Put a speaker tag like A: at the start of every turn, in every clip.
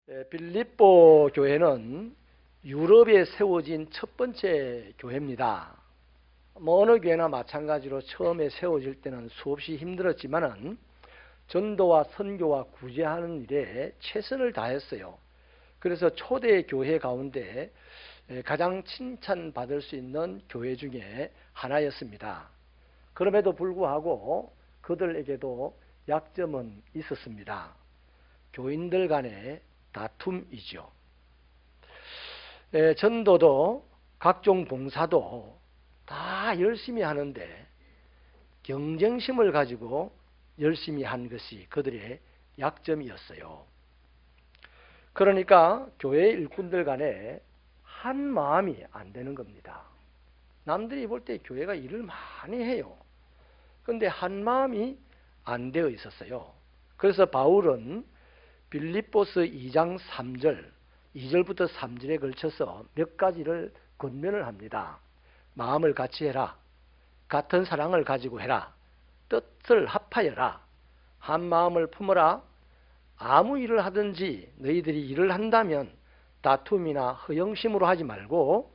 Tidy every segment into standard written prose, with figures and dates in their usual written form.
A: 빌립보 교회는 유럽에 세워진 첫 번째 교회입니다. 어느 교회나 마찬가지로 처음에 세워질 때는 수없이 힘들었지만은 전도와 선교와 구제하는 일에 최선을 다했어요. 그래서 초대 교회 가운데 가장 칭찬받을 수 있는 교회 중에 하나였습니다. 그럼에도 불구하고 그들에게도 약점은 있었습니다. 교인들 간의 다툼이죠. 전도도 각종 봉사도 다 열심히 하는데 경쟁심을 가지고 열심히 한 것이 그들의 약점이었어요. 그러니까 교회 일꾼들 간에 한 마음이 안 되는 겁니다. 남들이 볼 때 교회가 일을 많이 해요. 그런데 한 마음이 안 되어 있었어요. 그래서 바울은 빌립보서 2장 3절, 2절부터 3절에 걸쳐서 몇 가지를 권면을 합니다. 마음을 같이 해라. 같은 사랑을 가지고 해라. 뜻을 합하여라. 한 마음을 품어라. 아무 일을 하든지 너희들이 일을 한다면 다툼이나 허영심으로 하지 말고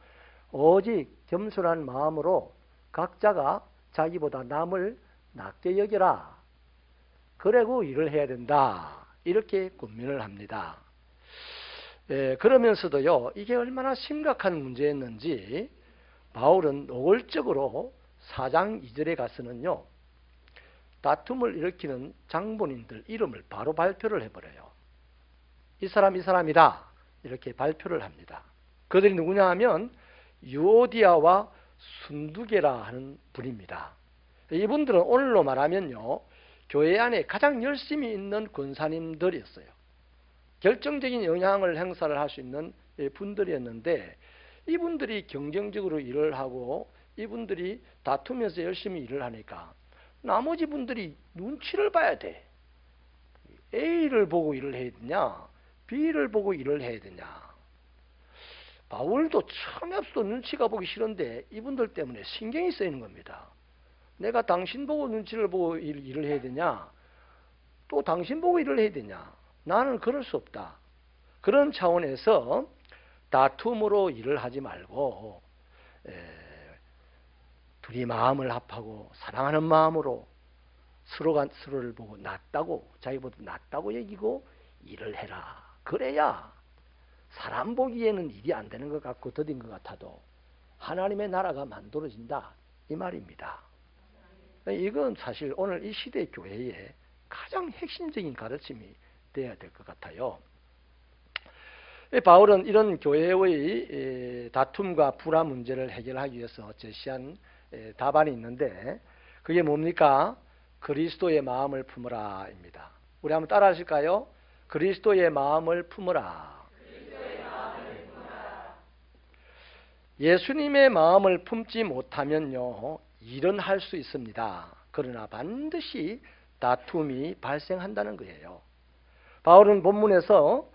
A: 오직 겸손한 마음으로 각자가 자기보다 남을 낮게 여겨라. 그러고 일을 해야 된다. 이렇게 권면을 합니다. 그러면서도요, 이게 얼마나 심각한 문제였는지 바울은 노골적으로 4장 2절에 가서는요, 다툼을 일으키는 장본인들 이름을 바로 발표를 해버려요. 이 사람이다. 이렇게 발표를 합니다. 그들이 누구냐 하면 유오디아와 순두계라 하는 분입니다. 이분들은 오늘로 말하면요, 교회 안에 가장 열심히 있는 권사님들이었어요. 결정적인 영향을 행사를 할 수 있는 분들이었는데 이분들이 경쟁적으로 일을 하고 이분들이 다투면서 열심히 일을 하니까 나머지 분들이 눈치를 봐야 돼. A를 보고 일을 해야 되냐, B를 보고 일을 해야 되냐. 바울도 처음에 없어도 눈치가 보기 싫은데 이분들 때문에 신경이 쓰이는 겁니다. 내가 당신 보고 눈치를 보고 일을 해야 되냐, 또 당신 보고 일을 해야 되냐. 나는 그럴 수 없다. 그런 차원에서 다툼으로 일을 하지 말고 둘이 마음을 합하고 사랑하는 마음으로 서로가 서로를 보고 낫다고, 자기보다 낫다고 여기고 일을 해라. 그래야 사람 보기에는 일이 안 되는 것 같고 더딘 것 같아도 하나님의 나라가 만들어진다. 이 말입니다. 이건 사실 오늘 이 시대 교회의 가장 핵심적인 가르침이 되어야 될 것 같아요. 바울은 이런 교회의 다툼과 불화 문제를 해결하기 위해서 제시한 답안이 있는데 그게 뭡니까? 그리스도의 마음을 품으라입니다. 우리 한번 따라 하실까요? 그리스도의 마음을 품으라. 예수님의 마음을 품지 못하면요, 일은 할 수 있습니다. 그러나 반드시 다툼이 발생한다는 거예요. 바울은 본문에서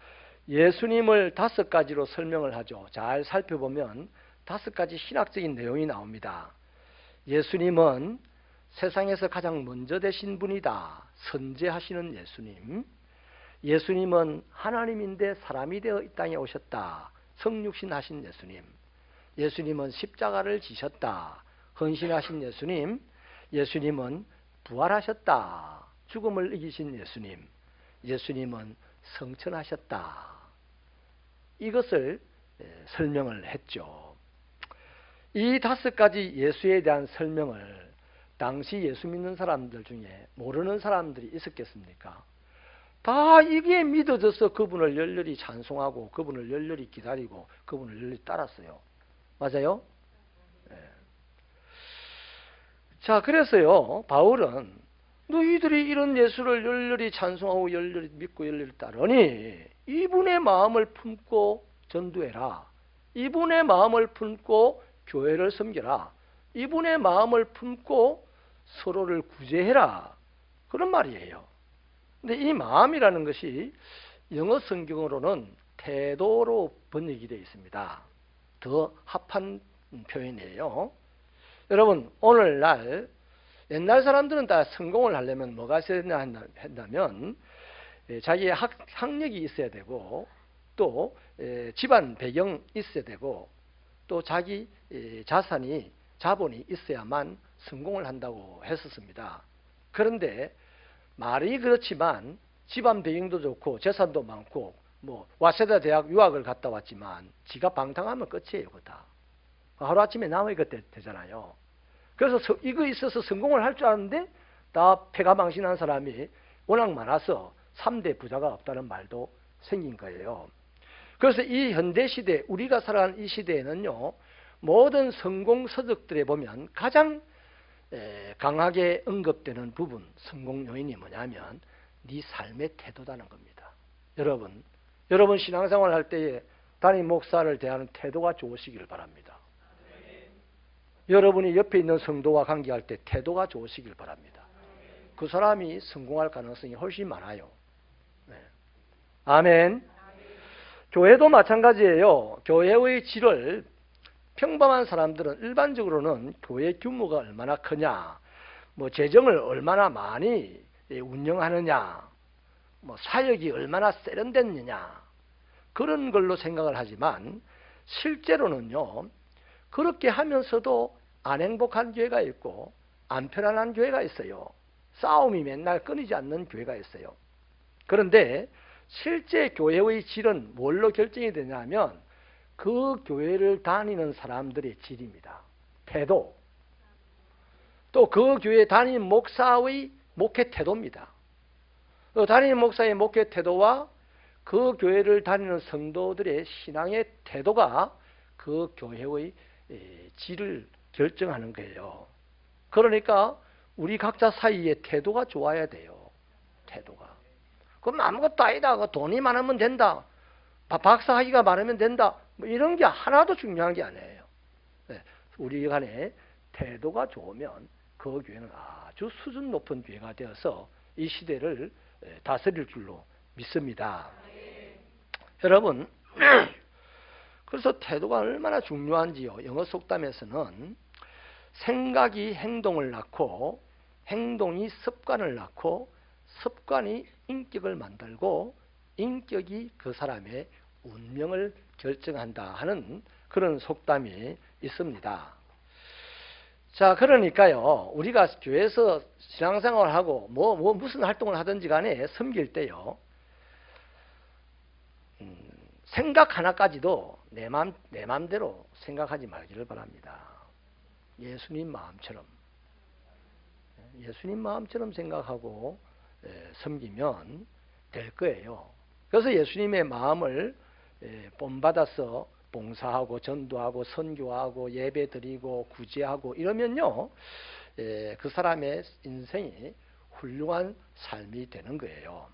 A: 예수님을 5가지로 설명을 하죠. 잘 살펴보면 5가지 신학적인 내용이 나옵니다. 예수님은 세상에서 가장 먼저 되신 분이다. 선제하시는 예수님. 예수님은 하나님인데 사람이 되어 이 땅에 오셨다. 성육신하신 예수님. 예수님은 십자가를 지셨다. 헌신하신 예수님. 예수님은 부활하셨다. 죽음을 이기신 예수님. 예수님은 성천하셨다. 이것을 설명을 했죠. 이 5가지 예수에 대한 설명을 당시 예수 믿는 사람들 중에 모르는 사람들이 있었겠습니까? 다 이게 믿어져서 그분을 열렬히 찬송하고 그분을 열렬히 기다리고 그분을 열렬히 따랐어요. 맞아요? 네. 자, 그래서요, 바울은 너희들이 이런 예수를 열렬히 찬송하고 열렬히 믿고 열렬히 따르니 이분의 마음을 품고 전도해라. 이분의 마음을 품고 교회를 섬겨라. 이분의 마음을 품고 서로를 구제해라. 그런 말이에요. 근데 이 마음이라는 것이 영어 성경으로는 태도로 번역이 되어 있습니다. 더 합한 표현이에요. 여러분, 오늘날 옛날 사람들은 다 성공을 하려면 뭐가 있어야 되냐 한다면 자기의 학력이 있어야 되고 또 집안 배경 있어야 되고 또 자기 자본이 있어야만 성공을 한다고 했었습니다. 그런데 말이 그렇지만 집안 배경도 좋고 재산도 많고 뭐 와세다 대학 유학을 갔다 왔지만 지가 방탕하면 끝이에요. 그거 다. 하루아침에 남의 것 되잖아요. 그래서 이거 있어서 성공을 할 줄 아는데 다 패가망신한 사람이 워낙 많아서 3대 부자가 없다는 말도 생긴 거예요. 그래서 이 현대시대, 우리가 살아가는 이 시대에는요, 모든 성공 서적들에 보면 가장 강하게 언급되는 부분, 성공 요인이 뭐냐면 네 삶의 태도다는 겁니다. 여러분 신앙생활 할 때에 담임 목사를 대하는 태도가 좋으시기를 바랍니다. 여러분이 옆에 있는 성도와 관계할 때 태도가 좋으시길 바랍니다. 그 사람이 성공할 가능성이 훨씬 많아요. 네. 아멘. 교회도 마찬가지예요. 교회의 질을 평범한 사람들은 일반적으로는 교회 규모가 얼마나 크냐, 뭐 재정을 얼마나 많이 운영하느냐, 뭐 사역이 얼마나 세련됐느냐 그런 걸로 생각을 하지만 실제로는요. 그렇게 하면서도 안 행복한 교회가 있고 안 편안한 교회가 있어요. 싸움이 맨날 끊이지 않는 교회가 있어요. 그런데 실제 교회의 질은 뭘로 결정이 되냐면 그 교회를 다니는 사람들의 질입니다. 태도. 또 그 교회 다니는 목사의 목회 태도입니다. 다니는 목사의 목회 태도와 그 교회를 다니는 성도들의 신앙의 태도가 그 교회의 질을 결정하는 거예요. 그러니까 우리 각자 사이에 태도가 좋아야 돼요. 태도가. 그럼 아무것도 아니다. 돈이 많으면 된다. 박사학위가 많으면 된다. 뭐 이런 게 하나도 중요한 게 아니에요. 우리 간에 태도가 좋으면 그 교회는 아주 수준 높은 교회가 되어서 이 시대를 다스릴 줄로 믿습니다. 여러분, 그래서 태도가 얼마나 중요한지요. 영어 속담에서는 생각이 행동을 낳고 행동이 습관을 낳고 습관이 인격을 만들고 인격이 그 사람의 운명을 결정한다 하는 그런 속담이 있습니다. 자, 그러니까요. 우리가 교회에서 신앙생활을 하고 무슨 활동을 하든지 간에 섬길 때요. 생각 하나까지도 내 맘대로 생각하지 말기를 바랍니다. 예수님 마음처럼 생각하고 섬기면 될 거예요. 그래서 예수님의 마음을 본받아서 봉사하고 전도하고 선교하고 예배드리고 구제하고 이러면요. 그 사람의 인생이 훌륭한 삶이 되는 거예요.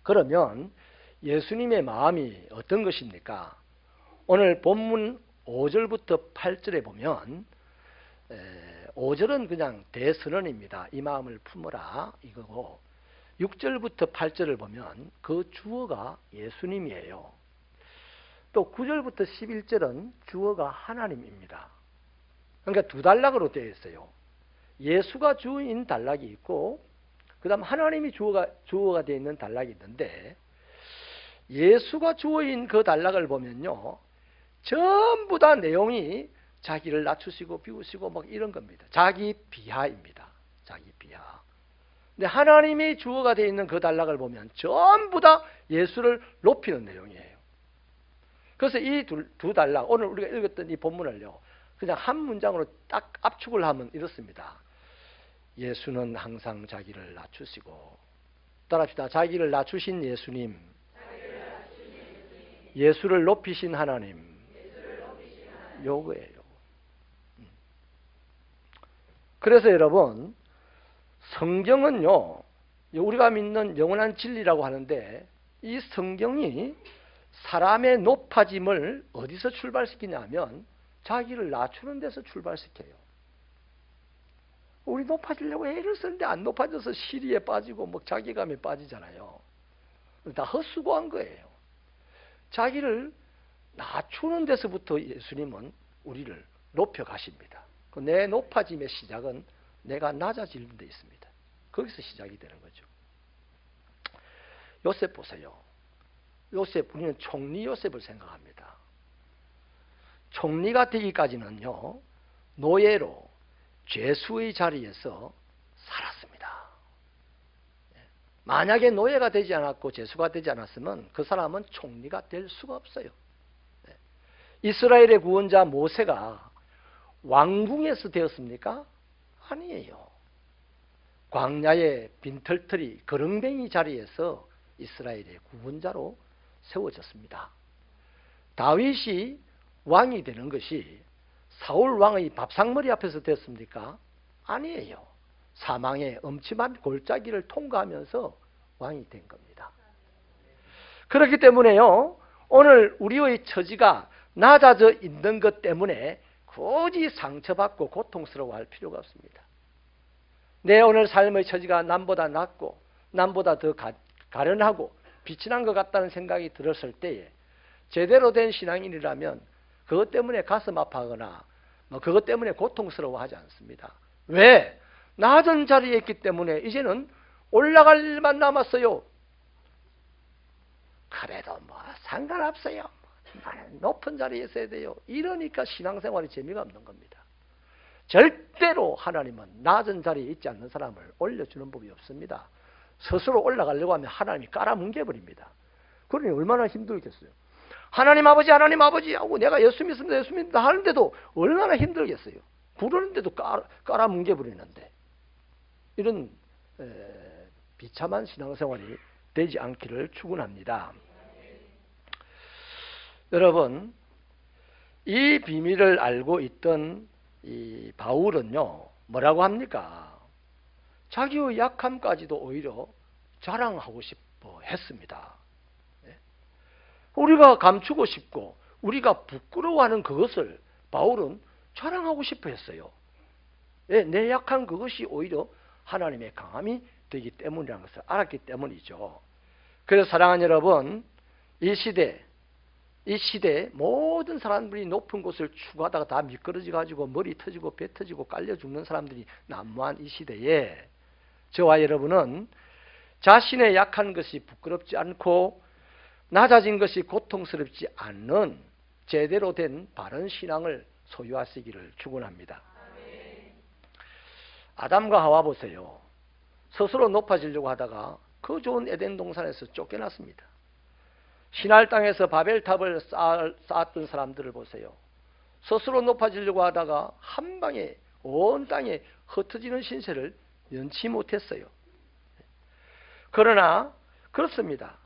A: 그러면 예수님의 마음이 어떤 것입니까? 오늘 본문 5절부터 8절에 보면 5절은 그냥 대선언입니다. 이 마음을 품어라 이거고 6절부터 8절을 보면 그 주어가 예수님이에요. 또 9절부터 11절은 주어가 하나님입니다. 그러니까 두 단락으로 되어 있어요. 예수가 주어인 단락이 있고 그 다음 하나님이 주어가 되어 있는 단락이 있는데 예수가 주어인 그 단락을 보면요. 전부 다 내용이 자기를 낮추시고 비우시고 막 이런 겁니다. 자기 비하입니다. 자기 비하. 근데 하나님이 주어가 되어 있는 그 단락을 보면 전부 다 예수를 높이는 내용이에요. 그래서 이 두 단락, 오늘 우리가 읽었던 이 본문을요. 그냥 한 문장으로 딱 압축을 하면 이렇습니다. 예수는 항상 자기를 낮추시고 따라합시다. 자기를 낮추신 예수님, 예수를 높이신 하나님, 요거예요. 그래서 여러분 성경은요. 우리가 믿는 영원한 진리라고 하는데 이 성경이 사람의 높아짐을 어디서 출발시키냐면 자기를 낮추는 데서 출발시켜요. 우리 높아지려고 애를 쓰는데 안 높아져서 시리에 빠지고 뭐 자괴감에 빠지잖아요. 다 헛수고한 거예요. 자기를 낮추는 데서부터 예수님은 우리를 높여가십니다. 내 높아짐의 시작은 내가 낮아지는 데 있습니다. 거기서 시작이 되는 거죠. 요셉 보세요. 요셉, 우리는 총리 요셉을 생각합니다. 총리가 되기까지는요, 노예로 죄수의 자리에서 살았습니다. 만약에 노예가 되지 않았고 죄수가 되지 않았으면 그 사람은 총리가 될 수가 없어요. 이스라엘의 구원자 모세가 왕궁에서 되었습니까? 아니에요. 광야의 빈털터리 거렁뱅이 자리에서 이스라엘의 구원자로 세워졌습니다. 다윗이 왕이 되는 것이 사울 왕의 밥상머리 앞에서 됐습니까? 아니에요. 사망의 엄침한 골짜기를 통과하면서 왕이 된 겁니다. 그렇기 때문에요, 오늘 우리의 처지가 낮아져 있는 것 때문에 굳이 상처받고 고통스러워할 필요가 없습니다. 내 오늘 삶의 처지가 남보다 낫고 남보다 더 가련하고 빛이 난 것 같다는 생각이 들었을 때에 제대로 된 신앙인이라면 그것 때문에 가슴 아파하거나 그것 때문에 고통스러워하지 않습니다. 왜? 낮은 자리에 있기 때문에 이제는 올라갈 일만 남았어요. 그래도 뭐 상관없어요. 나는 높은 자리에 있어야 돼요. 이러니까 신앙생활이 재미가 없는 겁니다. 절대로 하나님은 낮은 자리에 있지 않는 사람을 올려주는 법이 없습니다. 스스로 올라가려고 하면 하나님이 깔아뭉개버립니다. 그러니 얼마나 힘들겠어요. 하나님 아버지 하고 내가 예수 믿습니다 하는데도 얼마나 힘들겠어요. 부르는데도 깔아뭉개버리는데 이런 비참한 신앙생활이 되지 않기를 축원합니다. 여러분, 이 비밀을 알고 있던 이 바울은요, 뭐라고 합니까? 자기의 약함까지도 오히려 자랑하고 싶어 했습니다. 우리가 감추고 싶고 우리가 부끄러워하는 그것을 바울은 자랑하고 싶어 했어요. 내 약한 그것이 오히려 하나님의 강함이 되기 때문이라는 것을 알았기 때문이죠. 그래서 사랑하는 여러분, 이 시대에 모든 사람들이 높은 곳을 추구하다가 다 미끄러져 가지고 머리 터지고 배 터지고 깔려 죽는 사람들이 난무한 이 시대에 저와 여러분은 자신의 약한 것이 부끄럽지 않고 낮아진 것이 고통스럽지 않는 제대로 된 바른 신앙을 소유하시기를 축원합니다. 아담과 하와 보세요. 스스로 높아지려고 하다가 그 좋은 에덴 동산에서 쫓겨났습니다. 신할 땅에서 바벨탑을 쌓았던 사람들을 보세요. 스스로 높아지려고 하다가 한 방에 온 땅에 흩어지는 신세를 면치 못했어요. 그러나 그렇습니다.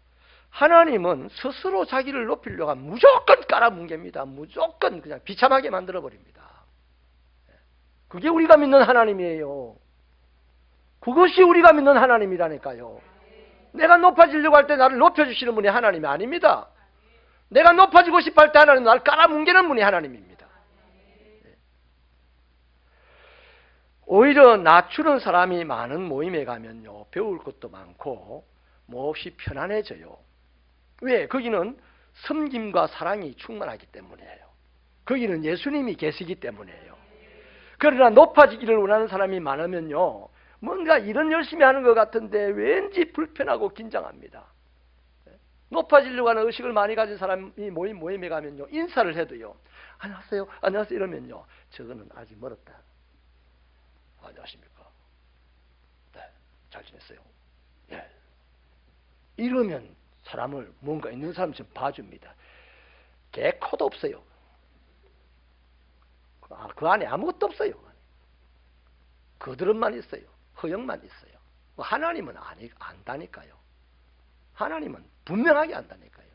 A: 하나님은 스스로 자기를 높이려고 하면 무조건 깔아뭉갭니다. 무조건 그냥 비참하게 만들어버립니다. 그게 우리가 믿는 하나님이에요. 그것이 우리가 믿는 하나님이라니까요. 내가 높아지려고 할 때 나를 높여주시는 분이 하나님이 아닙니다. 내가 높아지고 싶어 할 때 하나님은 나를 깔아뭉개는 분이 하나님입니다. 오히려 낮추는 사람이 많은 모임에 가면요, 배울 것도 많고 몹시 편안해져요. 왜? 거기는 섬김과 사랑이 충만하기 때문이에요. 거기는 예수님이 계시기 때문이에요. 그러나 높아지기를 원하는 사람이 많으면요, 뭔가 일은 열심히 하는 것 같은데 왠지 불편하고 긴장합니다. 높아지려고 하는 의식을 많이 가진 사람이 모임에 가면요, 인사를 해도요, 안녕하세요 이러면요, 저거는 아직 멀었다. 안녕하십니까? 네, 잘 지냈어요? 네. 이러면 사람을 뭔가 있는 사람처럼 봐줍니다. 개코도 없어요. 그 안에 아무것도 없어요. 그들은만 있어요. 허영만 있어요. 하나님은 안다니까요. 하나님은 분명하게 안다니까요.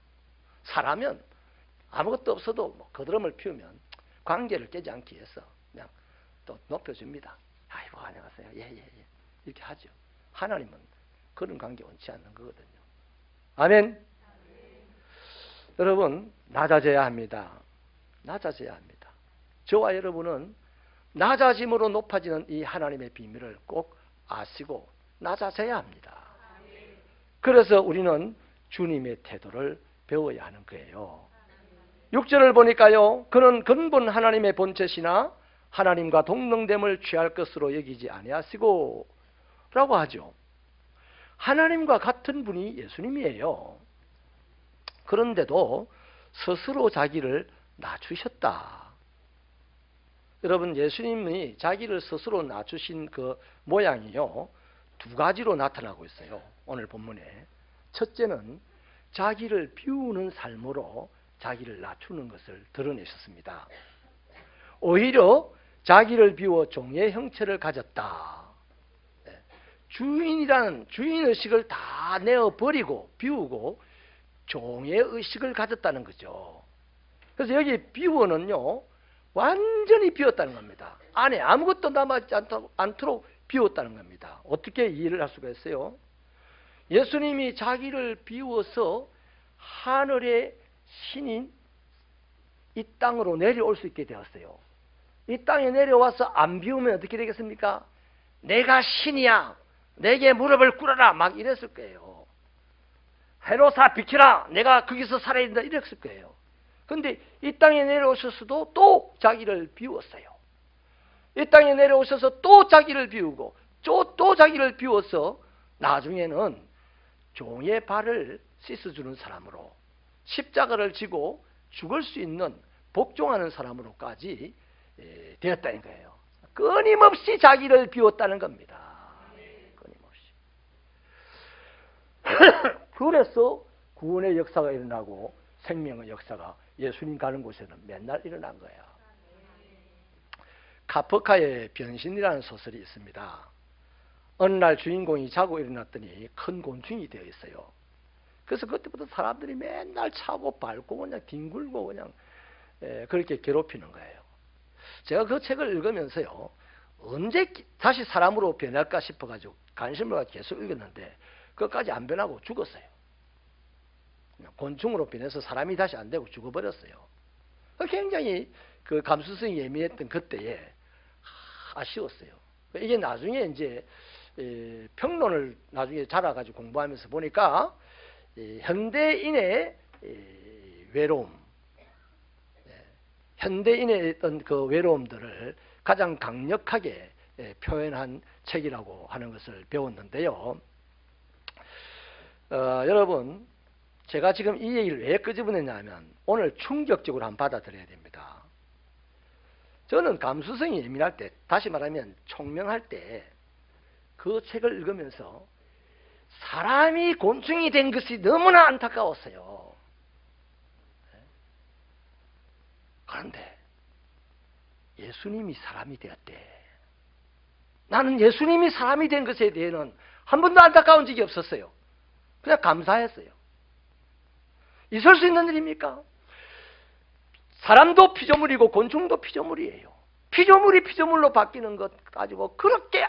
A: 사람은 아무것도 없어도 거드름을 피우면 관계를 깨지 않기 위해서 그냥 또 높여줍니다. 아이고 안녕하세요. 예. 이렇게 하죠. 하나님은 그런 관계 원치 않는 거거든요. 아멘. 여러분, 낮아져야 합니다. 낮아져야 합니다. 저와 여러분은 낮아짐으로 높아지는 이 하나님의 비밀을 꼭 아시고 낮아져야 합니다. 그래서 우리는 주님의 태도를 배워야 하는 거예요. 6절을 보니까요, 그는 근본 하나님의 본체시나 하나님과 동등됨을 취할 것으로 여기지 아니하시고 라고 하죠. 하나님과 같은 분이 예수님이에요. 그런데도 스스로 자기를 낮추셨다. 여러분, 예수님이 자기를 스스로 낮추신 그 모양이요, 두 가지로 나타나고 있어요. 오늘 본문에. 첫째는 자기를 비우는 삶으로 자기를 낮추는 것을 드러내셨습니다. 오히려 자기를 비워 종의 형체를 가졌다. 주인이라는 주인의식을 다 내어버리고 비우고 종의 의식을 가졌다는 거죠. 그래서 여기 비워는요, 완전히 비웠다는 겁니다. 안에 아무것도 남아있지 않도록 비웠다는 겁니다. 어떻게 이해를 할 수가 있어요? 예수님이 자기를 비워서 하늘의 신인 이 땅으로 내려올 수 있게 되었어요. 이 땅에 내려와서 안 비우면 어떻게 되겠습니까? 내가 신이야, 내게 무릎을 꿇어라, 막 이랬을 거예요. 헤로사 비키라, 내가 거기서 살아야 된다, 이랬을 거예요. 근데 이 땅에 내려오셔서도 또 자기를 비웠어요. 이 땅에 내려오셔서 또 자기를 비우고 또 자기를 비워서 나중에는 종의 발을 씻어주는 사람으로, 십자가를 지고 죽을 수 있는 복종하는 사람으로까지 되었다는 거예요. 끊임없이 자기를 비웠다는 겁니다. 끊임없이. 그래서 구원의 역사가 일어나고 생명의 역사가 예수님 가는 곳에는 맨날 일어난 거예요. 카프카의 변신이라는 소설이 있습니다. 어느 날 주인공이 자고 일어났더니 큰 곤충이 되어 있어요. 그래서 그때부터 사람들이 맨날 차고 밟고 그냥 뒹굴고 그냥 그렇게 괴롭히는 거예요. 제가 그 책을 읽으면서요, 언제 다시 사람으로 변할까 싶어가지고 관심을 가지고 계속 읽었는데 그것까지 안 변하고 죽었어요. 그냥 곤충으로 변해서 사람이 다시 안 되고 죽어버렸어요. 굉장히 그 감수성이 예민했던 그때에 아쉬웠어요. 이게 나중에 이제 평론을 나중에 자라가지고 공부하면서 보니까 현대인의 외로움, 현대인의 어떤 그 외로움들을 가장 강력하게 표현한 책이라고 하는 것을 배웠는데요. 여러분, 제가 지금 이 얘기를 왜 끄집어냈냐면 오늘 충격적으로 한번 받아들여야 됩니다. 저는 감수성이 예민할 때, 다시 말하면 총명할 때 그 책을 읽으면서 사람이 곤충이 된 것이 너무나 안타까웠어요. 그런데 예수님이 사람이 되었대. 나는 예수님이 사람이 된 것에 대해서는 한 번도 안타까운 적이 없었어요. 그냥 감사했어요. 있을 수 있는 일입니까? 사람도 피조물이고 곤충도 피조물이에요. 피조물이 피조물로 바뀌는 것 가지고 그렇게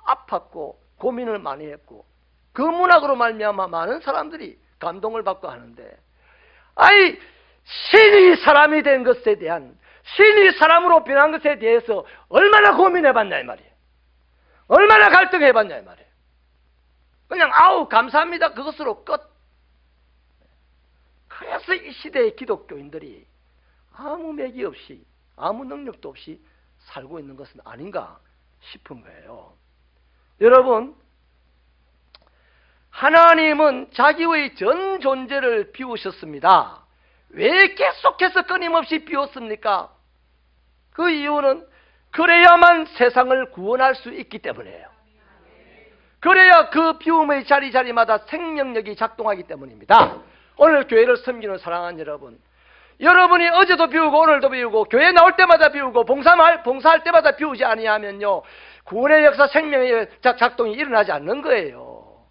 A: 아팠고 고민을 많이 했고 그 문학으로 말미암아 많은 사람들이 감동을 받고 하는데, 아이 신이 사람이 된 것에 대한, 신이 사람으로 변한 것에 대해서 얼마나 고민해봤냐 이 말이에요. 얼마나 갈등해봤냐 이 말이에요. 그냥 아우 감사합니다 그것으로 끝. 그래서 이 시대의 기독교인들이 아무 맥이 없이 아무 능력도 없이 살고 있는 것은 아닌가 싶은 거예요. 여러분, 하나님은 자기의 전 존재를 비우셨습니다. 왜 계속해서 끊임없이 비웠습니까? 그 이유는 그래야만 세상을 구원할 수 있기 때문이에요. 그래야 그 비움의 자리자리마다 생명력이 작동하기 때문입니다. 오늘 교회를 섬기는 사랑하는 여러분, 여러분이 어제도 비우고 오늘도 비우고 교회 나올 때마다 비우고 봉사할 때마다 비우지 아니하면요, 구원의 역사, 생명의 작동이 일어나지 않는 거예요.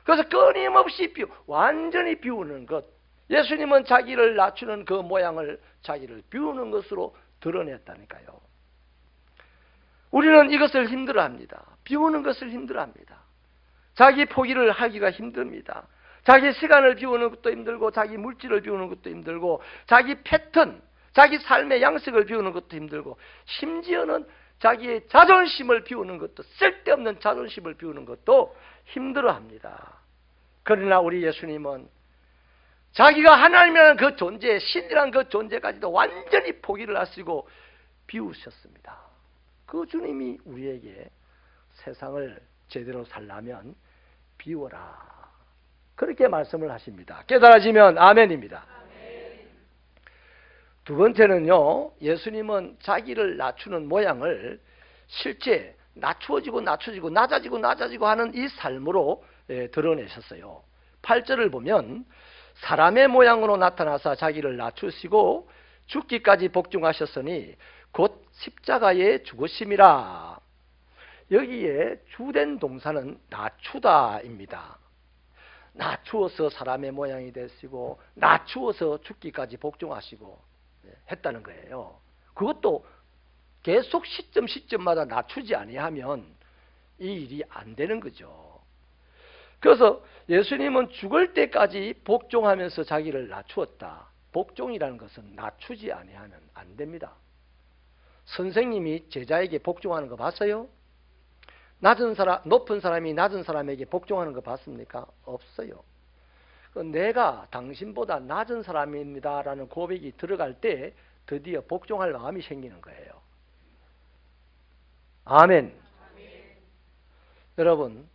A: 그래서 끊임없이 완전히 비우는 것, 예수님은 자기를 낮추는 그 모양을 자기를 비우는 것으로 드러냈다니까요. 우리는 이것을 힘들어합니다. 비우는 것을 힘들어합니다. 자기 포기를 하기가 힘듭니다. 자기 시간을 비우는 것도 힘들고 자기 물질을 비우는 것도 힘들고 자기 패턴, 자기 삶의 양식을 비우는 것도 힘들고 심지어는 자기의 자존심을 비우는 것도, 쓸데없는 자존심을 비우는 것도 힘들어합니다. 그러나 우리 예수님은 자기가 하나님이라는 그 존재, 신이라는 그 존재까지도 완전히 포기를 하시고 비우셨습니다. 그 주님이 우리에게 세상을 제대로 살려면 비워라, 그렇게 말씀을 하십니다. 깨달아지면 아멘입니다. 두 번째는요, 예수님은 자기를 낮추는 모양을 실제 낮추어지고 낮춰지고 낮아지고 낮아지고 하는 이 삶으로 드러내셨어요. 8절을 보면 사람의 모양으로 나타나사 자기를 낮추시고 죽기까지 복종하셨으니 곧 십자가에 죽으심이라. 여기에 주된 동사는 낮추다입니다. 낮추어서 사람의 모양이 되시고 낮추어서 죽기까지 복종하시고 했다는 거예요. 그것도 계속 시점마다 낮추지 아니하면 이 일이 안 되는 거죠. 그래서 예수님은 죽을 때까지 복종하면서 자기를 낮추었다. 복종이라는 것은 낮추지 아니하면 안 됩니다. 선생님이 제자에게 복종하는 거 봤어요? 높은 사람이 낮은 사람에게 복종하는 거 봤습니까? 없어요. 내가 당신보다 낮은 사람입니다 라는 고백이 들어갈 때 드디어 복종할 마음이 생기는 거예요. 아멘. 여러분,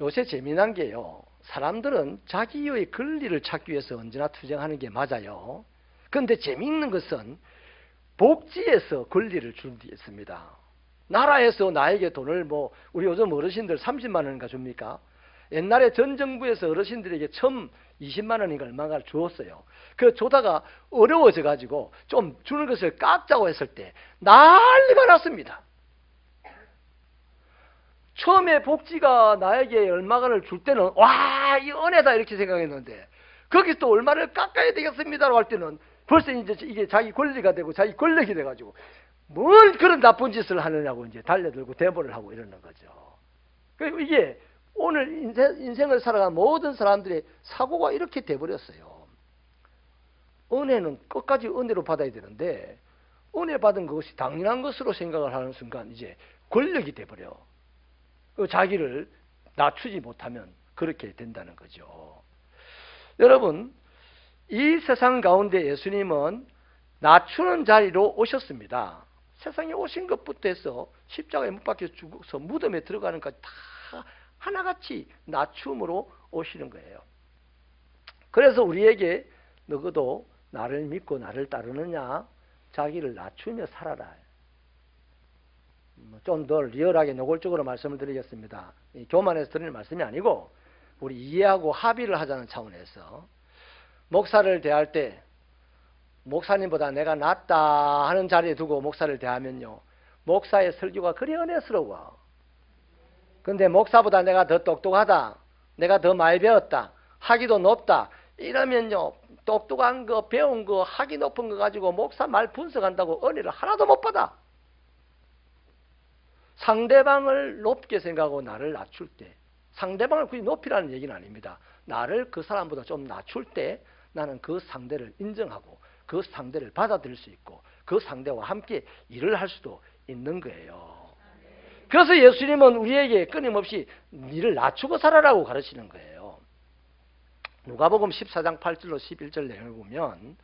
A: 요새 재미난 게요, 사람들은 자기의 권리를 찾기 위해서 언제나 투쟁하는 게 맞아요. 그런데 재미있는 것은 복지에서 권리를 줄 수 있습니다. 나라에서 나에게 돈을 우리 요즘 어르신들 30만 원인가 줍니까? 옛날에 전 정부에서 어르신들에게 처음 20만 원인가 얼마가 주었어요. 그 주다가 어려워져 가지고 좀 주는 것을 깎자고 했을 때 난리가 났습니다. 처음에 복지가 나에게 얼마가를 줄 때는 와, 이 은혜다 이렇게 생각했는데, 거기서 또 얼마를 깎아야 되겠습니다라고 할 때는 벌써 이제 이게 자기 권리가 되고 자기 권력이 돼가지고 뭘 그런 나쁜 짓을 하느냐고 이제 달려들고 대보를 하고 이러는 거죠. 그리고 이게 오늘 인생을 살아가는 모든 사람들의 사고가 이렇게 돼버렸어요. 은혜는 끝까지 은혜로 받아야 되는데, 은혜 받은 것이 당연한 것으로 생각을 하는 순간 이제 권력이 돼버려. 자기를 낮추지 못하면 그렇게 된다는 거죠. 여러분, 이 세상 가운데 예수님은 낮추는 자리로 오셨습니다. 세상에 오신 것부터 해서 십자가에 못 박혀 죽어서 무덤에 들어가는 것까지 다 하나같이 낮춤으로 오시는 거예요. 그래서 우리에게 너희도 나를 믿고 나를 따르느냐, 자기를 낮추며 살아라. 좀 더 리얼하게 노골적으로 말씀을 드리겠습니다. 교만에서 드리는 말씀이 아니고 우리 이해하고 합의를 하자는 차원에서, 목사를 대할 때 목사님보다 내가 낫다 하는 자리에 두고 목사를 대하면요, 목사의 설교가 그리 은혜스러워. 근데 목사보다 내가 더 똑똑하다, 내가 더 많이 배웠다, 학위도 높다 이러면요, 똑똑한 거, 배운 거, 학위 높은 거 가지고 목사 말 분석한다고 은혜를 하나도 못 받아. 상대방을 높게 생각하고 나를 낮출 때, 상대방을 굳이 높이라는 얘기는 아닙니다. 나를 그 사람보다 좀 낮출 때 나는 그 상대를 인정하고 그 상대를 받아들일 수 있고 그 상대와 함께 일을 할 수도 있는 거예요. 그래서 예수님은 우리에게 끊임없이 니를 낮추고 살아라고 가르치는 거예요. 누가복음 14장 8절로 11절 내용을 보면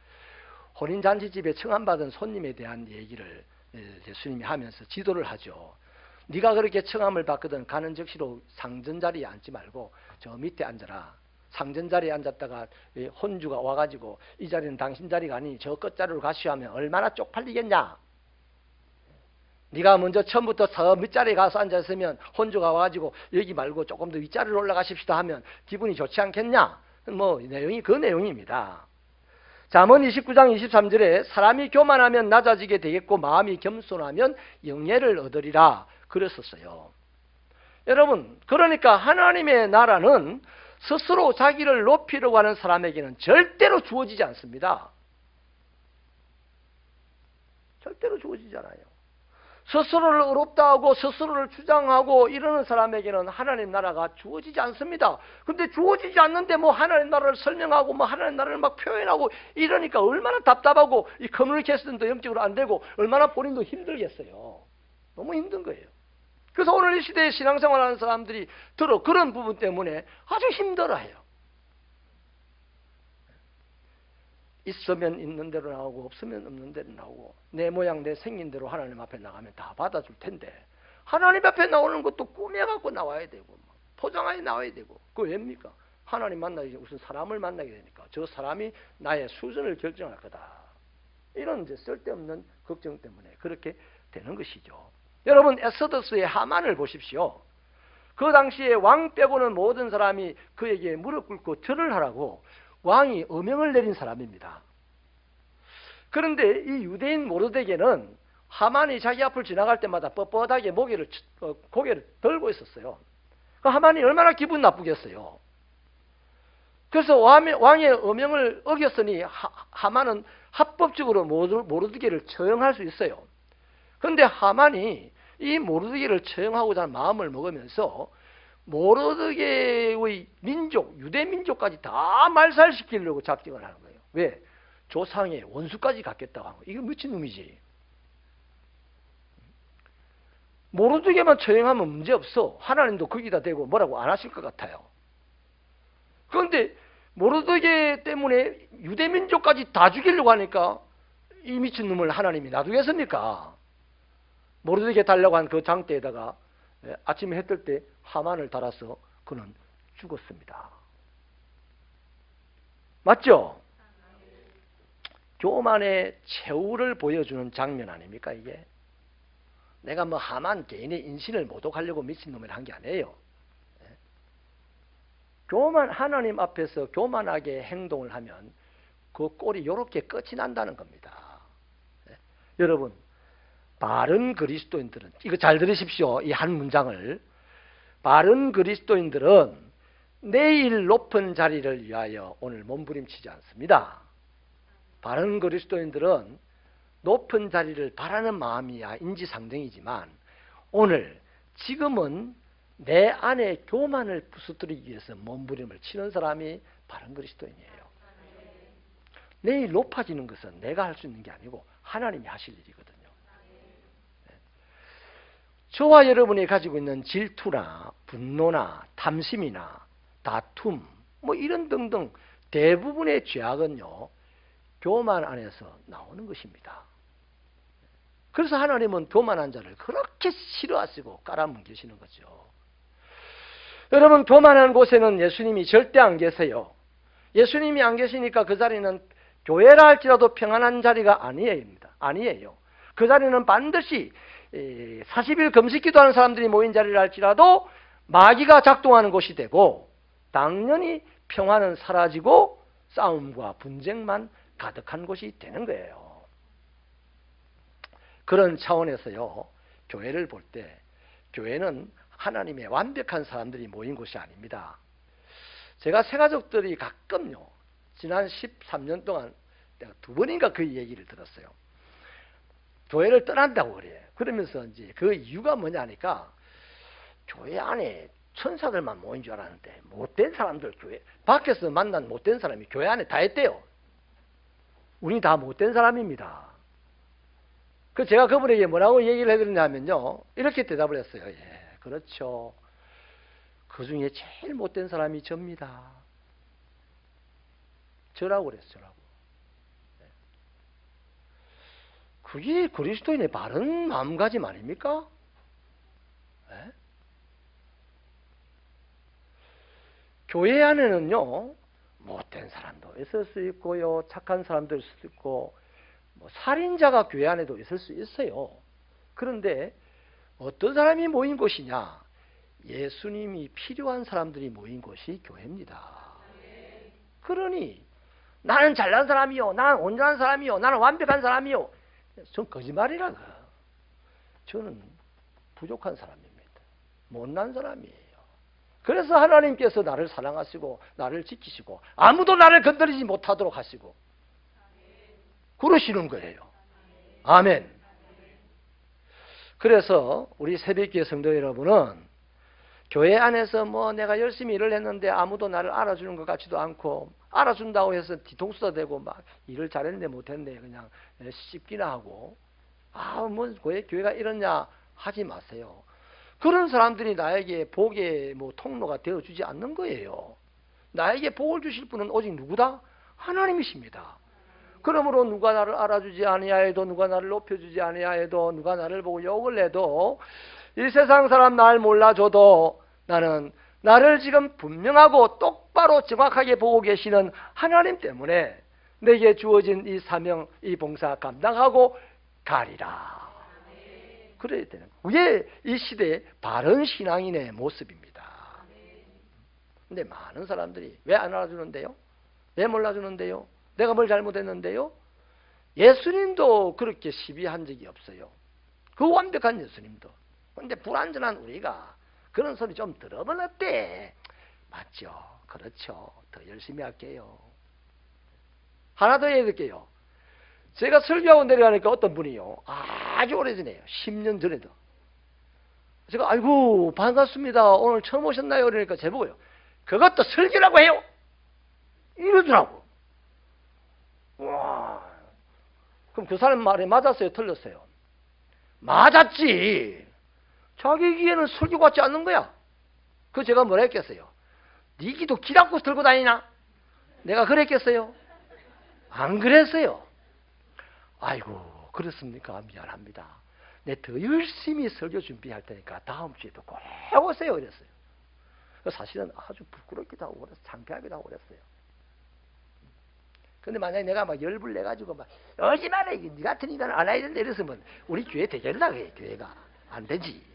A: 혼인잔치집에 청함받은 손님에 대한 얘기를 예수님이 하면서 지도를 하죠. 네가 그렇게 청함을 받거든 가는 즉시로 상전 자리에 앉지 말고 저 밑에 앉아라. 상전 자리에 앉았다가 혼주가 와가지고 이 자리는 당신 자리가 아니니 저 끝자리로 가시오 하면 얼마나 쪽팔리겠냐. 네가 먼저 처음부터 저 밑자리에 가서 앉았으면 혼주가 와가지고 여기 말고 조금 더 윗자리로 올라가십시다 하면 기분이 좋지 않겠냐. 내용이 그 내용입니다. 잠언 29장 23절에 사람이 교만하면 낮아지게 되겠고 마음이 겸손하면 영예를 얻으리라 그랬었어요. 여러분, 그러니까 하나님의 나라는 스스로 자기를 높이려고 하는 사람에게는 절대로 주어지지 않습니다. 절대로 주어지지 않아요. 스스로를 의롭다 하고 스스로를 주장하고 이러는 사람에게는 하나님 나라가 주어지지 않습니다. 근데 주어지지 않는데 하나님 나라를 설명하고 하나님 나라를 막 표현하고 이러니까 얼마나 답답하고 이 커뮤니케이션도 영적으로 안 되고 얼마나 본인도 힘들겠어요. 너무 힘든 거예요. 그래서 오늘 이 시대에 신앙생활 하는 사람들이 그런 부분 때문에 아주 힘들어해요. 있으면 있는 대로 나오고 없으면 없는 대로 나오고 내 모양 내 생긴 대로 하나님 앞에 나가면 다 받아줄 텐데 하나님 앞에 나오는 것도 꾸며갖고 나와야 되고 포장하게 나와야 되고 그거 왜입니까? 하나님 만나기 전에 우선 사람을 만나게 되니까 저 사람이 나의 수준을 결정할 거다. 이런 이제 쓸데없는 걱정 때문에 그렇게 되는 것이죠. 여러분, 엑소더스의 하만을 보십시오. 그 당시에 왕 빼고는 모든 사람이 그에게 무릎 꿇고 절을 하라고 왕이 어명을 내린 사람입니다. 그런데 이 유대인 모르드게는 하만이 자기 앞을 지나갈 때마다 뻣뻣하게 고개를 들고 있었어요. 그 하만이 얼마나 기분 나쁘겠어요. 그래서 왕의 어명을 어겼으니 하만은 합법적으로 모르드게를 처형할 수 있어요. 그런데 하만이 이 모르드게를 처형하고자 하는 마음을 먹으면서 모르드게의 민족, 유대 민족까지 다 말살시키려고 작정을 하는 거예요. 왜? 조상의 원수까지 갖겠다고 하는 거예요. 이거 미친놈이지. 모르드게만 처형하면 문제없어. 하나님도 거기다 대고 뭐라고 안 하실 것 같아요. 그런데 모르드게 때문에 유대민족까지 다 죽이려고 하니까 이 미친놈을 하나님이 놔두겠습니까? 모르드게 달라고 한 그 장대에다가 아침에 해 뜰 때 하만을 달아서 그는 죽었습니다. 맞죠? 교만의 최후를 보여주는 장면 아닙니까 이게? 내가 뭐 하만 개인의 인신을 모독하려고 미친놈을 한 게 아니에요. 교만, 하나님 앞에서 교만하게 행동을 하면 그 꼴이 이렇게 끝이 난다는 겁니다. 여러분, 바른 그리스도인들은, 이거 잘 들으십시오. 이 한 문장을. 바른 그리스도인들은 내일 높은 자리를 위하여 오늘 몸부림치지 않습니다. 바른 그리스도인들은 높은 자리를 바라는 마음이야 인지상정이지만 오늘, 지금은 내 안에 교만을 부수뜨리기 위해서 몸부림을 치는 사람이 바른 그리스도인이에요. 내일 높아지는 것은 내가 할 수 있는 게 아니고 하나님이 하실 일이거든요. 저와 여러분이 가지고 있는 질투나 분노나 탐심이나 다툼 뭐 이런 등등 대부분의 죄악은요, 교만 안에서 나오는 것입니다. 그래서 하나님은 교만한 자를 그렇게 싫어하시고 깔아뭉개시는 거죠. 여러분, 교만한 곳에는 예수님이 절대 안 계세요. 예수님이 안 계시니까 그 자리는 교회라 할지라도 평안한 자리가 아니에요. 그 자리는 반드시 40일 금식 기도하는 사람들이 모인 자리를 할지라도 마귀가 작동하는 곳이 되고 당연히 평화는 사라지고 싸움과 분쟁만 가득한 곳이 되는 거예요. 그런 차원에서요, 교회를 볼 때 교회는 하나님의 완벽한 사람들이 모인 곳이 아닙니다. 제가 새가족들이 가끔요, 지난 13년 동안 내가 2번인가 그 얘기를 들었어요. 교회를 떠난다고 그래요. 그러면서 이제 그 이유가 뭐냐니까 교회 안에 천사들만 모인 줄 알았는데 못된 사람들, 교회 밖에서 만난 못된 사람이 교회 안에 다 있대요. 우리 다 못된 사람입니다. 그 제가 그분에게 뭐라고 얘기를 해드렸냐면요, 이렇게 대답을 했어요. 예, 그렇죠. 그 중에 제일 못된 사람이 접니다. 저라고 그랬어요. 저라고. 그게 그리스도인의 바른 마음가짐 아닙니까? 네? 교회 안에는요, 못된 사람도 있을 수 있고요, 착한 사람도 있을 수 있고, 뭐 살인자가 교회 안에도 있을 수 있어요. 그런데 어떤 사람이 모인 곳이냐? 예수님이 필요한 사람들이 모인 곳이 교회입니다. 그러니 나는 잘난 사람이요, 나는 온전한 사람이요, 나는 완벽한 사람이요, 전 거짓말이라고. 저는 부족한 사람입니다. 못난 사람이에요. 그래서 하나님께서 나를 사랑하시고 나를 지키시고 아무도 나를 건드리지 못하도록 하시고 그러시는 거예요. 아멘. 그래서 우리 새벽기의 성도 여러분은 교회 안에서 뭐 내가 열심히 일을 했는데 아무도 나를 알아주는 것 같지도 않고, 알아준다고 해서 뒤통수가 되고 막 일을 잘했네 못했네 그냥 씹기나 하고, 뭐 교회가 이러냐 하지 마세요. 그런 사람들이 나에게 복의 통로가 되어주지 않는 거예요. 나에게 복을 주실 분은 오직 누구다? 하나님이십니다. 그러므로 누가 나를 알아주지 아니하여도, 누가 나를 높여주지 아니하여도, 누가 나를 보고 욕을 해도, 이 세상 사람 날 몰라줘도 나는 나를 지금 분명하고 똑바로 정확하게 보고 계시는 하나님 때문에 내게 주어진 이 사명, 이 봉사 감당하고 가리라. 그래야 되는 거예요. 그게 이 시대의 바른 신앙인의 모습입니다. 근데 많은 사람들이 왜 안 알아주는데요? 왜 몰라주는데요? 내가 뭘 잘못했는데요? 예수님도 그렇게 시비한 적이 없어요. 그 완벽한 예수님도. 근데 불완전한 우리가 그런 소리 좀 들어보면 어때? 맞죠? 그렇죠. 더 열심히 할게요. 하나 더 해드릴게요. 제가 설교하고 내려가니까 어떤 분이요, 아주 오래전에요, 10년 전에도 제가 아이고 반갑습니다, 오늘 처음 오셨나요? 그러니까 제보고요, 그것도 설교라고 해요? 이러더라고. 와, 그럼 그 사람 말에 맞았어요? 틀렸어요? 맞았지. 자기 귀에는 설교 같지 않는 거야. 그 제가 뭐라 했겠어요? 네 기도 기락고 들고 다니나? 내가 그랬겠어요? 안 그랬어요. 아이고 그렇습니까? 미안합니다. 내 더 열심히 설교 준비할 테니까 다음 주에도 꼭 오세요. 그랬어요. 사실은 아주 부끄럽기도 하고 그랬어요. 창피하기도 하고 그랬어요. 근데 만약에 내가 막 열불 내가지고 막 오지 마라, 네 같은 인간은 안 와야 된다 이랬으면 우리 교회 대결이다. 교회가 안 되지.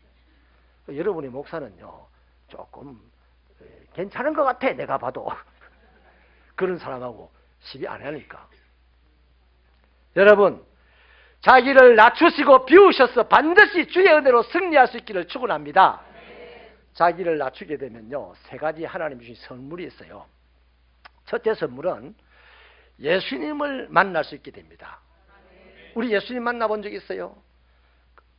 A: 여러분의 목사는요 조금 괜찮은 것 같아. 내가 봐도 그런 사람하고 시비 안 하니까. 여러분, 자기를 낮추시고 비우셔서 반드시 주의 은혜로 승리할 수 있기를 축원합니다. 자기를 낮추게 되면요, 세 가지 하나님 주신 선물이 있어요. 첫째 선물은 예수님을 만날 수 있게 됩니다. 우리 예수님 만나본 적 있어요?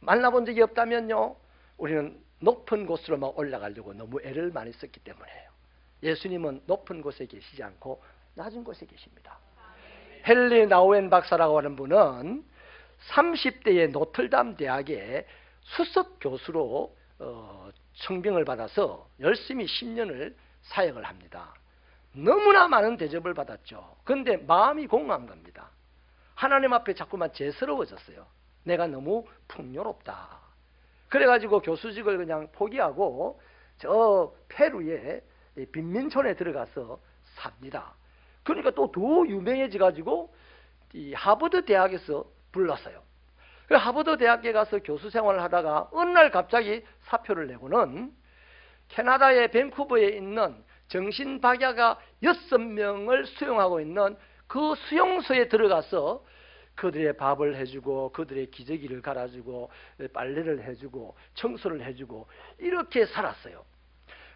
A: 만나본 적이 없다면요, 우리는 높은 곳으로만 올라가려고 너무 애를 많이 썼기 때문에요. 예수님은 높은 곳에 계시지 않고 낮은 곳에 계십니다. 헨리 나우엔 박사라고 하는 분은 30대의 노틀담 대학의 수석 교수로 청빙을 받아서 열심히 10년을 사역을 합니다. 너무나 많은 대접을 받았죠. 그런데 마음이 공허한 겁니다. 하나님 앞에 자꾸만 죄스러워졌어요. 내가 너무 풍요롭다. 그래가지고 교수직을 그냥 포기하고 저 페루의 빈민촌에 들어가서 삽니다. 그러니까 또 더 유명해져가지고 이 하버드 대학에서 불렀어요. 하버드 대학에 가서 교수 생활을 하다가 어느 날 갑자기 사표를 내고는 캐나다의 밴쿠버에 있는 정신박야가 6명을 수용하고 있는 그 수용소에 들어가서 그들의 밥을 해주고 그들의 기저귀를 갈아주고 빨래를 해주고 청소를 해주고 이렇게 살았어요.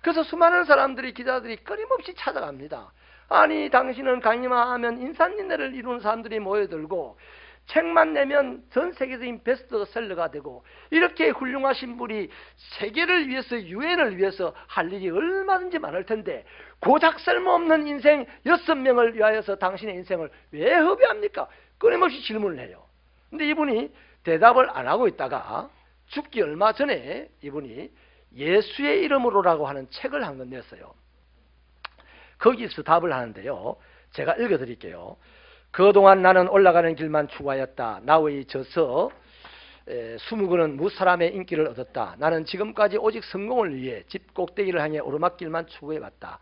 A: 그래서 수많은 사람들이, 기자들이 끊임없이 찾아갑니다. 아니 당신은 강의만 하면 인산인해를 이루는 사람들이 모여들고 책만 내면 전 세계적인 베스트셀러가 되고 이렇게 훌륭하신 분이 세계를 위해서, 유엔을 위해서 할 일이 얼마든지 많을 텐데 고작 쓸모없는 인생 6명을 위하여서 당신의 인생을 왜 허비합니까? 끊임없이 질문을 해요. 근데 이분이 대답을 안 하고 있다가 죽기 얼마 전에 이분이 예수의 이름으로라고 하는 책을 한 권 냈어요. 거기서 답을 하는데요, 제가 읽어드릴게요. 그동안 나는 올라가는 길만 추구하였다. 나의 저서 20권은 무사람의 인기를 얻었다. 나는 지금까지 오직 성공을 위해 집 꼭대기를 향해 오르막길만 추구해왔다.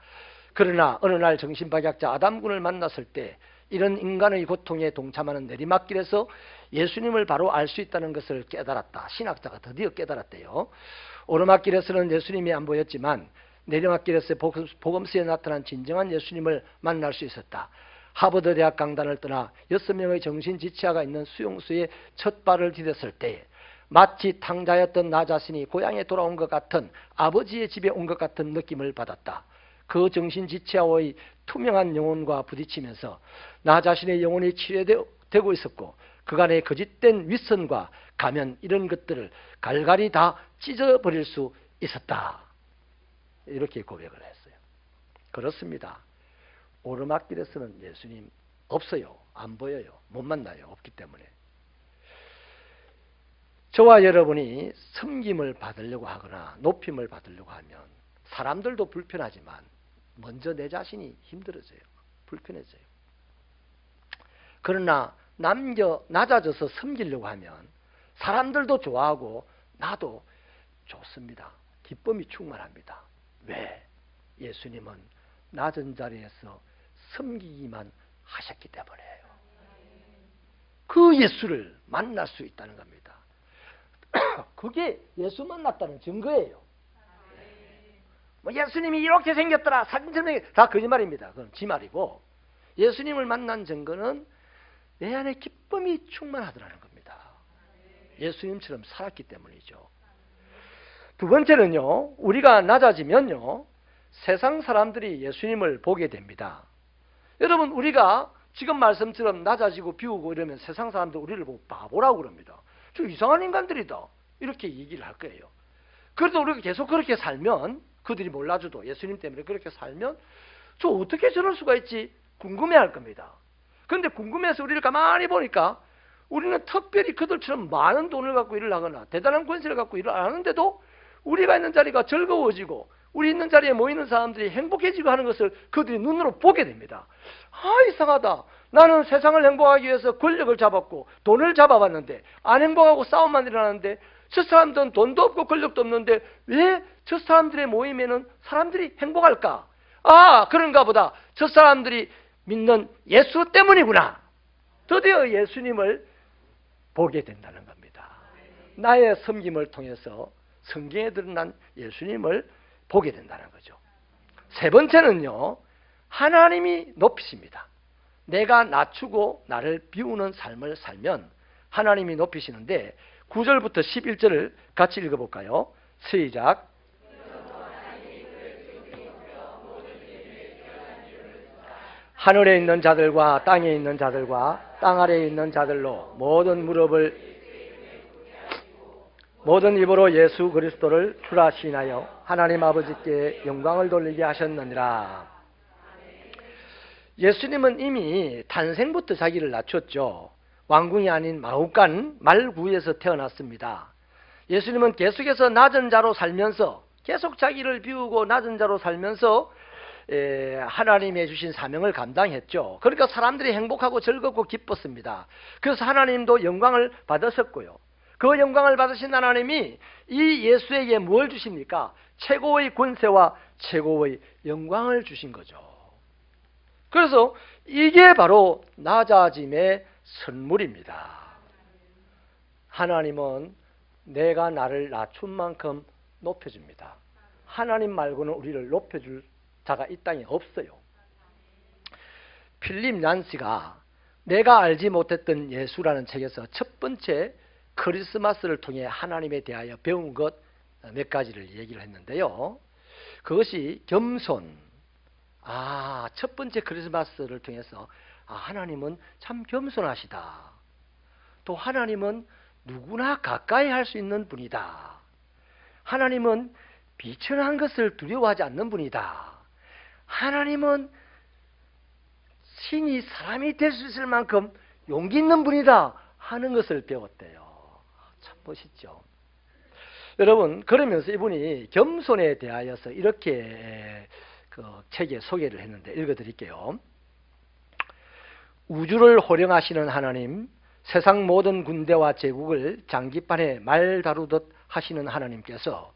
A: 그러나 어느 날 정신박약자 아담군을 만났을 때 이런 인간의 고통에 동참하는 내리막길에서 예수님을 바로 알 수 있다는 것을 깨달았다. 신학자가 드디어 깨달았대요. 오르막길에서는 예수님이 안 보였지만 내리막길에서 복음서에 나타난 진정한 예수님을 만날 수 있었다. 하버드 대학 강단을 떠나 6명의 정신지체아가 있는 수용소에 첫 발을 디뎠을 때 마치 탕자였던 나 자신이 고향에 돌아온 것 같은, 아버지의 집에 온 것 같은 느낌을 받았다. 그 정신지체아의 투명한 영혼과 부딪히면서 나 자신의 영혼이 치료되고 있었고 그간의 거짓된 윗선과 가면 이런 것들을 갈갈이 다 찢어버릴 수 있었다. 이렇게 고백을 했어요. 그렇습니다. 오르막길에서는 예수님 없어요. 안 보여요. 못 만나요. 없기 때문에. 저와 여러분이 섬김을 받으려고 하거나 높임을 받으려고 하면 사람들도 불편하지만 먼저 내 자신이 힘들어져요. 불편해져요. 그러나 낮아져서 섬기려고 하면 사람들도 좋아하고 나도 좋습니다. 기쁨이 충만합니다. 왜? 예수님은 낮은 자리에서 섬기기만 하셨기 때문이에요. 그 예수를 만날 수 있다는 겁니다. 그게 예수 만났다는 증거예요. 뭐 예수님이 이렇게 생겼더라, 사진처럼 다 거짓말입니다. 그건 지 말이고, 예수님을 만난 증거는 내 안에 기쁨이 충만하더라는 겁니다. 예수님처럼 살았기 때문이죠. 두 번째는요, 우리가 낮아지면요, 세상 사람들이 예수님을 보게 됩니다. 여러분, 우리가 지금 말씀처럼 낮아지고 비우고 이러면 세상 사람들 우리를 보고 바보라고 그럽니다. 저 이상한 인간들이다, 이렇게 얘기를 할 거예요. 그래도 우리가 계속 그렇게 살면, 그들이 몰라줘도 예수님 때문에 그렇게 살면 저 어떻게 저럴 수가 있지 궁금해할 겁니다. 그런데 궁금해서 우리를 가만히 보니까 우리는 특별히 그들처럼 많은 돈을 갖고 일을 하거나 대단한 권세를 갖고 일을 안 하는데도 우리가 있는 자리가 즐거워지고 우리 있는 자리에 모이는 사람들이 행복해지고 하는 것을 그들이 눈으로 보게 됩니다. 아, 이상하다. 나는 세상을 행복하기 위해서 권력을 잡았고 돈을 잡아봤는데 안 행복하고 싸움만 일어나는데 저 사람들은 돈도 없고 권력도 없는데 왜 저 사람들의 모임에는 사람들이 행복할까? 아, 그런가 보다. 저 사람들이 믿는 예수 때문이구나. 드디어 예수님을 보게 된다는 겁니다. 나의 섬김을 통해서 성경에 드러난 예수님을 보게 된다는 거죠. 세 번째는요, 하나님이 높이십니다. 내가 낮추고 나를 비우는 삶을 살면 하나님이 높이시는데 9절부터 11절을 같이 읽어볼까요? 시작. 하늘에 있는 자들과 땅에 있는 자들과 땅 아래에 있는 자들로 모든 입으로 예수 그리스도를 주라 시인하여 하나님 아버지께 영광을 돌리게 하셨느니라. 예수님은 이미 탄생부터 자기를 낮췄죠. 왕궁이 아닌 마हु간 말구에서 태어났습니다. 예수님은 계속해서 낮은 자로 살면서 계속 자기를 비우고 낮은 자로 살면서 하나님이 주신 사명을 감당했죠. 그러니까 사람들이 행복하고 즐겁고 기뻤습니다. 그래서 하나님도 영광을 받으셨고요. 그 영광을 받으신 하나님이 이 예수에게 뭘 주십니까? 최고의 권세와 최고의 영광을 주신 거죠. 그래서 이게 바로 낮아짐의 선물입니다. 하나님은 내가 나를 낮춘 만큼 높여줍니다. 하나님 말고는 우리를 높여줄 자가 이 땅에 없어요. 필립 얀시가 내가 알지 못했던 예수라는 책에서 첫 번째 크리스마스를 통해 하나님에 대하여 배운 것 몇 가지를 얘기를 했는데요. 그것이 겸손. 첫 번째 크리스마스를 통해서 하나님은 참 겸손하시다. 또 하나님은 누구나 가까이 할 수 있는 분이다. 하나님은 비천한 것을 두려워하지 않는 분이다. 하나님은 신이 사람이 될 수 있을 만큼 용기 있는 분이다 하는 것을 배웠대요. 참 멋있죠. 여러분, 그러면서 이분이 겸손에 대하여서 이렇게 그 책에 소개를 했는데 읽어드릴게요. 우주를 호령하시는 하나님, 세상 모든 군대와 제국을 장기판에 말 다루듯 하시는 하나님께서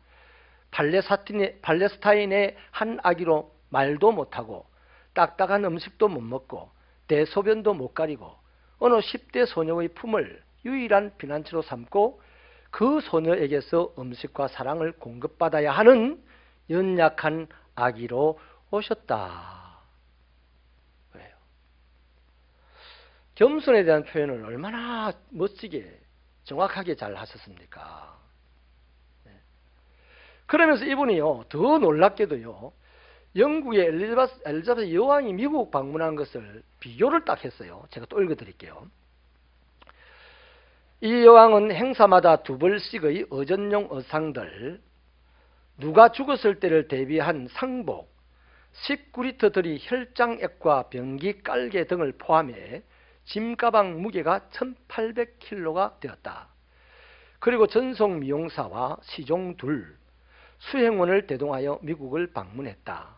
A: 팔레스타인의 한 아기로 말도 못하고 딱딱한 음식도 못 먹고 대소변도 못 가리고 어느 10대 소녀의 품을 유일한 피난처로 삼고 그 소녀에게서 음식과 사랑을 공급받아야 하는 연약한 아기로 오셨다. 그래요. 겸손에 대한 표현을 얼마나 멋지게 정확하게 잘 하셨습니까? 그러면서 이분이요, 더 놀랍게도요, 영국의 엘리자베스 여왕이 미국 방문한 것을 비교를 딱 했어요. 제가 또 읽어드릴게요. 이 여왕은 행사마다 2벌씩의 어전용 의상들, 누가 죽었을 때를 대비한 상복, 19리터들이 혈장액과 변기 깔개 등을 포함해 짐가방 무게가 1800kg가 되었다. 그리고 전속 미용사와 시종 둘, 수행원을 대동하여 미국을 방문했다.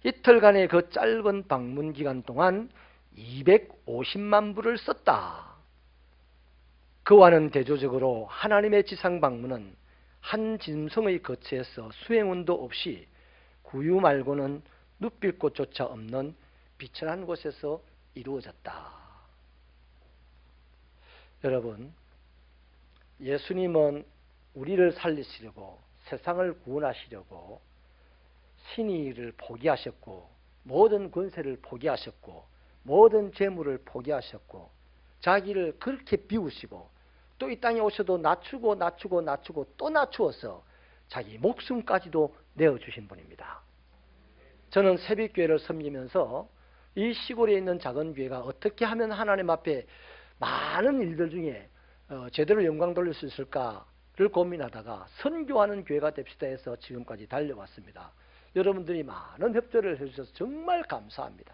A: 이틀간의 그 짧은 방문 기간 동안 250만 불을 썼다. 그와는 대조적으로 하나님의 지상 방문은 한 짐승의 거처에서 수행원도 없이 구유 말고는 눕힐 곳조차 없는 비천한 곳에서 이루어졌다. 여러분, 예수님은 우리를 살리시려고 세상을 구원하시려고 신의를 포기하셨고 모든 권세를 포기하셨고 모든 재물을 포기하셨고 자기를 그렇게 비우시고 또 이 땅에 오셔도 낮추고 또 낮추어서 자기 목숨까지도 내어주신 분입니다. 저는 새벽교회를 섬기면서 이 시골에 있는 작은 교회가 어떻게 하면 하나님 앞에 많은 일들 중에 제대로 영광 돌릴 수 있을까를 고민하다가 선교하는 교회가 됩시다 해서 지금까지 달려왔습니다. 여러분들이 많은 협조를 해주셔서 정말 감사합니다.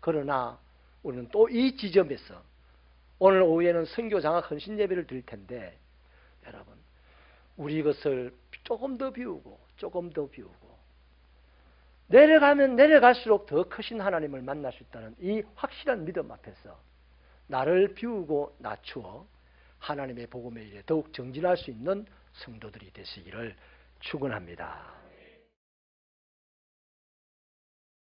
A: 그러나 우리는 또 이 지점에서 오늘 오후에는 선교 장학 헌신 예배를 드릴 텐데 여러분, 우리 것을 조금 더 비우고 내려가면 내려갈수록 더 크신 하나님을 만날 수 있다는 이 확실한 믿음 앞에서 나를 비우고 낮추어 하나님의 복음의 일에 더욱 정진할 수 있는 성도들이 되시기를 축원합니다.